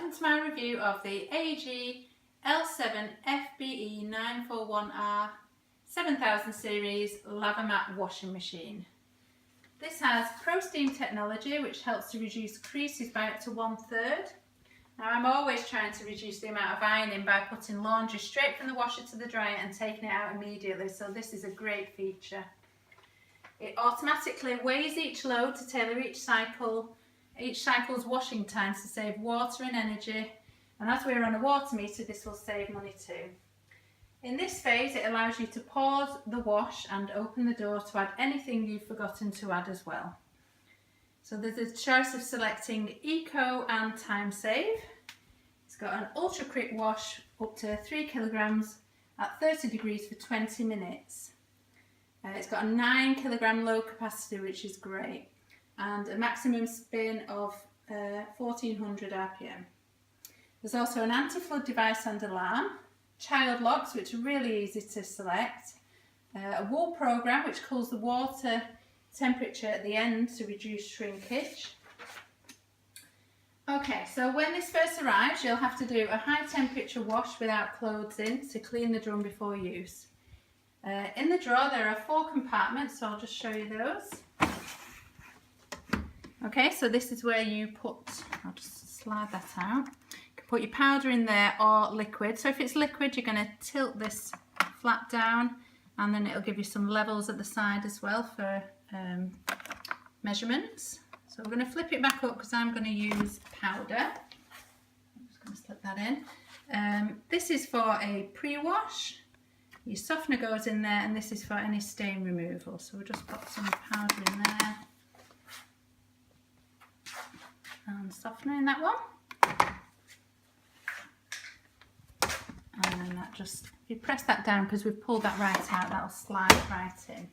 welcome to my review of the AEG L7fbe941r 7000 series Lavamat washing machine. This has Pro Steam technology which helps to reduce creases by up to 1/3. Now I'm always trying to reduce the amount of ironing by putting laundry straight from the washer to the dryer and taking it out immediately, so this is a great feature. It automatically weighs each load to tailor each cycle's washing times to save water and energy, and as we're on a water meter this will save money too. In this phase it allows you to pause the wash and open the door to add anything you've forgotten to add as well. So there's a choice of selecting Eco and Time Save. It's got an ultra quick wash up to 3 kilograms at 30 degrees for 20 minutes. It's got a 9 kilogram load capacity, which is great, and a maximum spin of 1400 RPM. There's also an anti-flood device and alarm, child locks which are really easy to select, a wool program which cools the water temperature at the end to reduce shrinkage. Okay, so when this first arrives you'll have to do a high temperature wash without clothes in to clean the drum before use. In the drawer there are 4 compartments, so I'll just show you those. Okay, so this is where you put, I'll just slide that out. You can put your powder in there or liquid. So if it's liquid you're going to tilt this flat down and then it'll give you some levels at the side as well for measurements. So we're going to flip it back up because I'm going to use powder. I'm just going to slip that in. This is for a pre-wash. Your softener goes in there, and this is for any stain removal. So we'll just put some powder in there and softener in that one. And then that just, if you press that down because we've pulled that right out, that'll slide right in.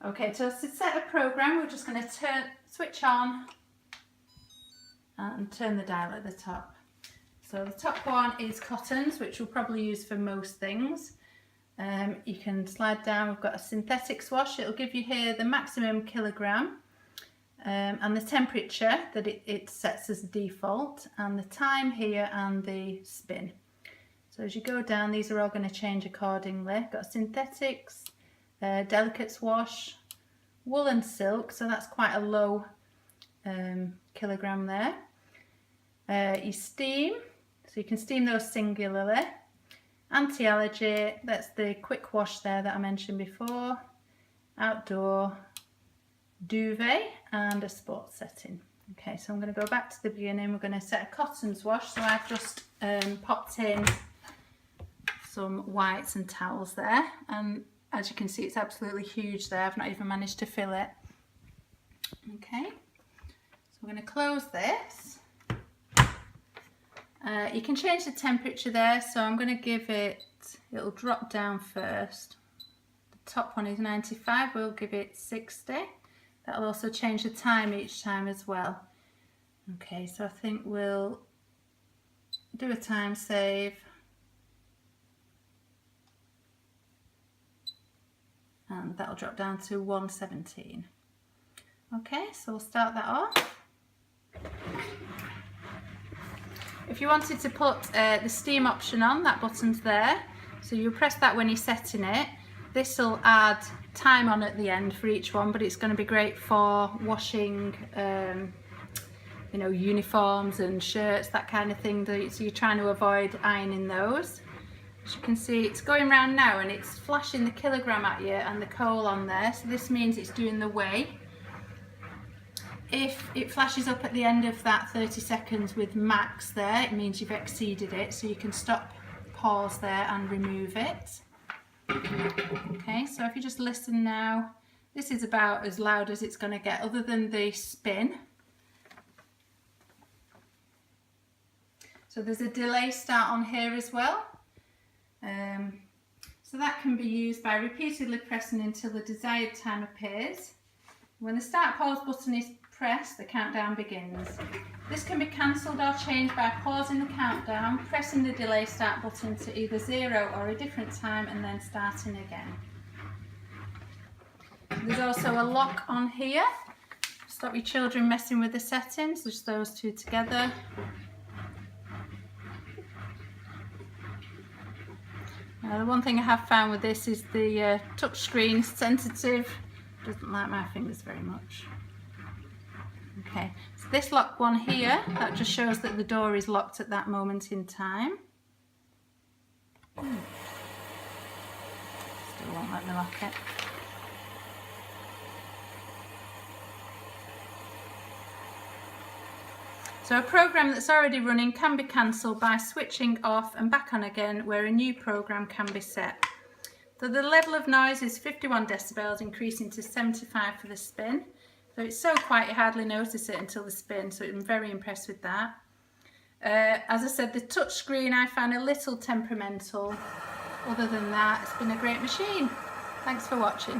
Okay, so to set a program, we're just going to switch on and turn the dial at the top. So the top one is cottons, which we'll probably use for most things. You can slide down, we've got a synthetic wash. It'll give you here the maximum kilogram and the temperature that it sets as default, and the time here and the spin. So as you go down, these are all going to change accordingly. Got synthetics, delicates wash, wool and silk, so that's quite a low kilogram there. Your steam, so you can steam those singularly. Anti-allergy, that's the quick wash there that I mentioned before. Outdoor, duvet, and a sports setting. Okay, so I'm going to go back to the beginning. We're going to set a cottons wash. So I've just popped in some whites and towels there, and as you can see it's absolutely huge there. I've not even managed to fill it. Okay, so we're going to close this. You can change the temperature there, so I'm going to give it, it'll drop down first. The top one is 95, we'll give it 60. That'll also change the time each time as well. Okay, so I think we'll do a time save. And that'll drop down to 117. Okay, so we'll start that off. If you wanted to put the steam option on, that button's there. So you press that when you're setting it. This will add time on at the end for each one, but it's going to be great for washing you know, uniforms and shirts, that kind of thing. So you're trying to avoid ironing those. As you can see, it's going round now and it's flashing the kilogram at you and the coal on there. So this means it's doing the weigh. If it flashes up at the end of that 30 seconds with max there, it means you've exceeded it, so you can stop, pause there and remove it. Okay, so if you just listen now, this is about as loud as it's going to get other than the spin. So there's a delay start on here as well. So that can be used by repeatedly pressing until the desired time appears. When the start pause button is pressed, the countdown begins. This can be cancelled or changed by pausing the countdown, pressing the delay start button to either 0 or a different time and then starting again. There's also a lock on here, Stop your children messing with the settings, just those two together. Now, the one thing I have found with this is the touch screen is sensitive, doesn't like my fingers very much. Okay, so this lock one here, that just shows that the door is locked at that moment in time. Still won't let me lock it. So a program that's already running can be cancelled by switching off and back on again, where a new program can be set. So the level of noise is 51 decibels, increasing to 75 for the spin. So it's so quiet you hardly notice it until the spin, so I'm very impressed with that. As I said, the touch screen I found a little temperamental. Other than that, it's been a great machine. Thanks for watching.